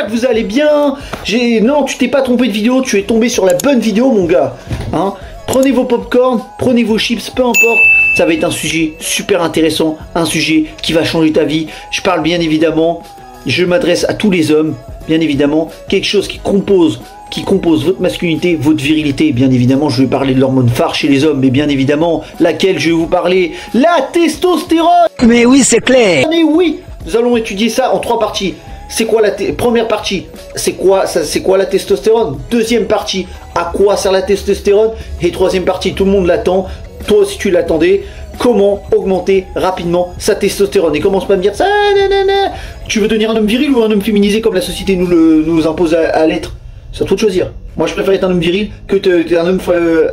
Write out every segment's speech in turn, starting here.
j'espère que vous allez bien. Non, tu t'es pas trompé de vidéo, tu es tombé sur la bonne vidéo, mon gars. Hein, prenez vos popcorn, prenez vos chips, peu importe. Ça va être un sujet super intéressant, un sujet qui va changer ta vie. Je parle bien évidemment, je m'adresse à tous les hommes, bien évidemment, quelque chose qui compose votre masculinité, votre virilité. Bien évidemment, je vais parler de l'hormone phare chez les hommes, mais bien évidemment, laquelle je vais vous parler, la testostérone. Mais oui, c'est clair. Mais oui, nous allons étudier ça en 3 parties. C'est quoi la première partie? C'est quoi la testostérone? Deuxième partie, à quoi sert la testostérone? Et troisième partie, tout le monde l'attend. Toi aussi tu l'attendais. Comment augmenter rapidement sa testostérone? Et commence pas à me dire ça, nanana. Tu veux devenir un homme viril ou un homme féminisé comme la société nous impose à l'être? C'est à toi de choisir. Moi je préfère être un homme viril que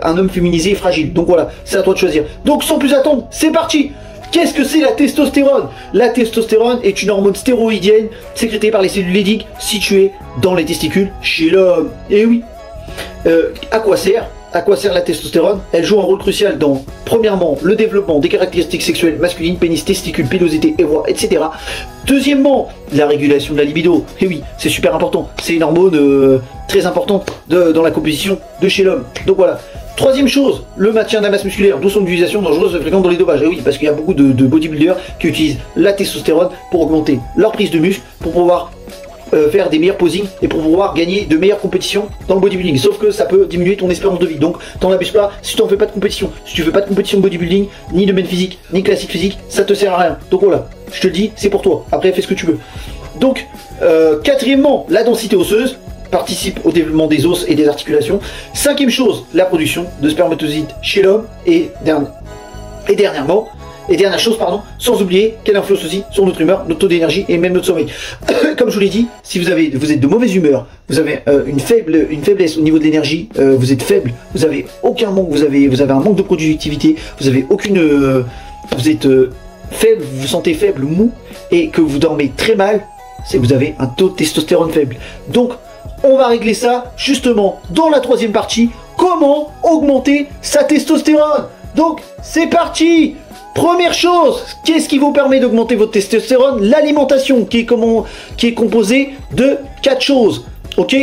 un homme féminisé et fragile. Donc voilà, c'est à toi de choisir. Donc sans plus attendre, c'est parti. Qu'est-ce que c'est la testostérone? La testostérone est une hormone stéroïdienne sécrétée par les cellules Leydig situées dans les testicules chez l'homme. Et oui. À quoi sert? À quoi sert la testostérone? Elle joue un rôle crucial dans, premièrement, le développement des caractéristiques sexuelles masculines, pénis, testicules, pilosité, voix, etc. Deuxièmement, la régulation de la libido. Et oui, c'est super important. C'est une hormone très importante dans la composition de chez l'homme. Donc voilà. Troisième chose, le maintien de la masse musculaire, d'où son utilisation dangereuse et fréquente dans les dopages. Et oui, parce qu'il y a beaucoup de bodybuilders qui utilisent la testostérone pour augmenter leur prise de muscle, pour pouvoir faire des meilleurs posings et pour pouvoir gagner de meilleures compétitions dans le bodybuilding. Sauf que ça peut diminuer ton espérance de vie. Donc t'en abuses pas si tu n'en fais pas de compétition. Si tu fais pas de compétition de bodybuilding, ni de domaine physique, ni classique physique, ça te sert à rien. Donc voilà, je te le dis, c'est pour toi. Après, fais ce que tu veux. Donc, quatrièmement, la densité osseuse participe au développement des os et des articulations. Cinquième chose, la production de spermatozoïdes chez l'homme. Et dernière chose, sans oublier qu'elle influence aussi sur notre humeur, notre taux d'énergie et même notre sommeil. Comme je vous l'ai dit, si vous êtes de mauvaise humeur, vous avez une faiblesse au niveau de l'énergie, vous êtes faible, vous avez aucun manque, vous avez un manque de productivité, vous avez aucune, vous êtes faible, vous vous sentez faible, mou, et que vous dormez très mal, c'est que vous avez un taux de testostérone faible. Donc, on va régler ça justement dans la troisième partie. Comment augmenter sa testostérone? Donc, c'est parti! Première chose, qu'est-ce qui vous permet d'augmenter votre testostérone? L'alimentation, qui est composée de 4 choses. Ok?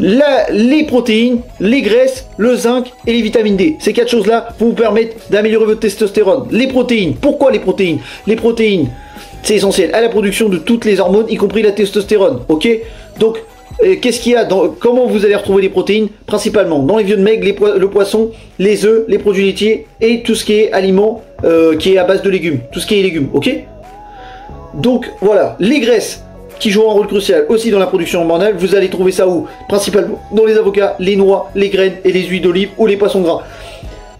Les protéines, les graisses, le zinc et les vitamines D. Ces 4 choses-là vous permettent d'améliorer votre testostérone. Les protéines, pourquoi les protéines? Les protéines, c'est essentiel à la production de toutes les hormones, y compris la testostérone. Ok? Donc, qu'est-ce qu'il y a comment vous allez retrouver les protéines? Principalement dans les viandes maigres, le poisson, les œufs, les produits laitiers et tout ce qui est aliments qui est à base de légumes, tout ce qui est légumes, ok? Donc voilà, les graisses qui jouent un rôle crucial aussi dans la production hormonale, vous allez trouver ça où? Principalement dans les avocats, les noix, les graines et les huiles d'olive ou les poissons gras.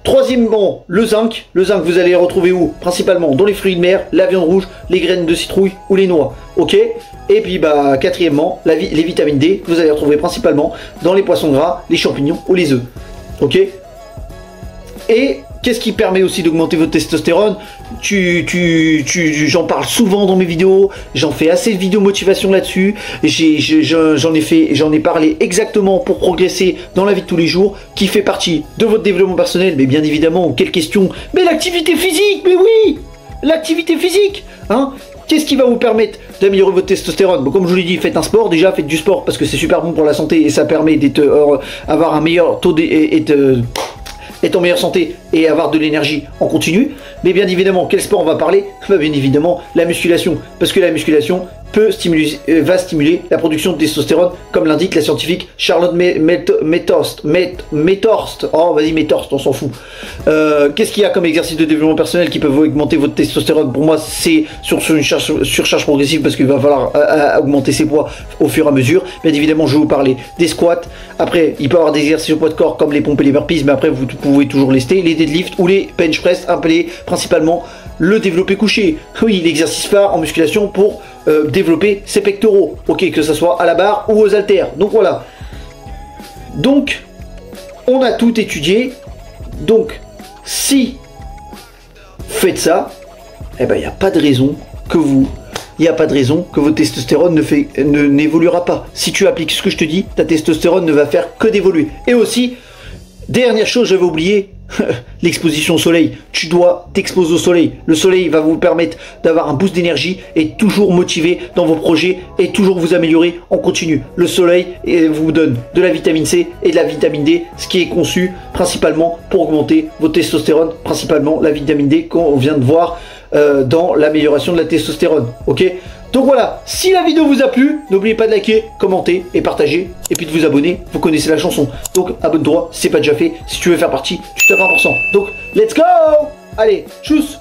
Troisièmement, le zinc. Le zinc, vous allez le retrouver où? Principalement dans les fruits de mer, la viande rouge, les graines de citrouille ou les noix. Ok? Et puis, quatrièmement, les vitamines D, que vous allez retrouver principalement dans les poissons gras, les champignons ou les œufs. Ok? Et qu'est-ce qui permet aussi d'augmenter votre testostérone? J'en parle souvent dans mes vidéos, j'en fais assez de vidéos motivation là-dessus, j'en ai parlé exactement pour progresser dans la vie de tous les jours, qui fait partie de votre développement personnel, mais bien évidemment, quelle question? Mais l'activité physique, mais oui! L'activité physique, hein? Qu'est-ce qui va vous permettre d'améliorer votre testostérone? Bon, comme je vous l'ai dit, faites un sport, déjà faites du sport parce que c'est super bon pour la santé et ça permet d'avoir un meilleur taux être en meilleure santé et avoir de l'énergie en continu. Mais bien évidemment, quel sport on va parler? Bien évidemment, la musculation. Parce que la musculation va stimuler la production de testostérone, comme l'indique la scientifique Charlotte Metorst. Oh, vas-y, Metorst, on s'en fout. Qu'est-ce qu'il y a comme exercice de développement personnel qui peuvent augmenter votre testostérone? Pour moi, c'est sur une surcharge progressive parce qu'il va falloir augmenter ses poids au fur et à mesure. Bien évidemment, je vais vous parler des squats. Après, il peut y avoir des exercices au poids de corps comme les pompes et les burpees, mais après, vous pouvez toujours lester les deadlifts ou les bench press, appelés principalement le développé couché. Oui, l'exercice phare en musculation pour développer ses pectoraux, ok, que ce soit à la barre ou aux haltères. Donc voilà. Donc, on a tout étudié. Donc, si faites ça, eh ben, il n'y a pas de raison que votre testostérone n'évoluera pas. Si tu appliques ce que je te dis, ta testostérone ne va faire que d'évoluer. Et aussi, dernière chose, j'avais oublié, l'exposition au soleil. Tu dois t'exposer au soleil. Le soleil va vous permettre d'avoir un boost d'énergie et toujours motivé dans vos projets et toujours vous améliorer en continu. Le soleil vous donne de la vitamine C et de la vitamine D, ce qui est conçu principalement pour augmenter votre testostérone, principalement la vitamine D qu'on vient de voir dans l'amélioration de la testostérone. Ok? Donc voilà, si la vidéo vous a plu, n'oubliez pas de liker, commenter et partager, et puis de vous abonner, vous connaissez la chanson. Donc abonne-toi si c'est pas déjà fait, si tu veux faire partie, tu tapes 1%. Donc let's go! Allez, tchuss!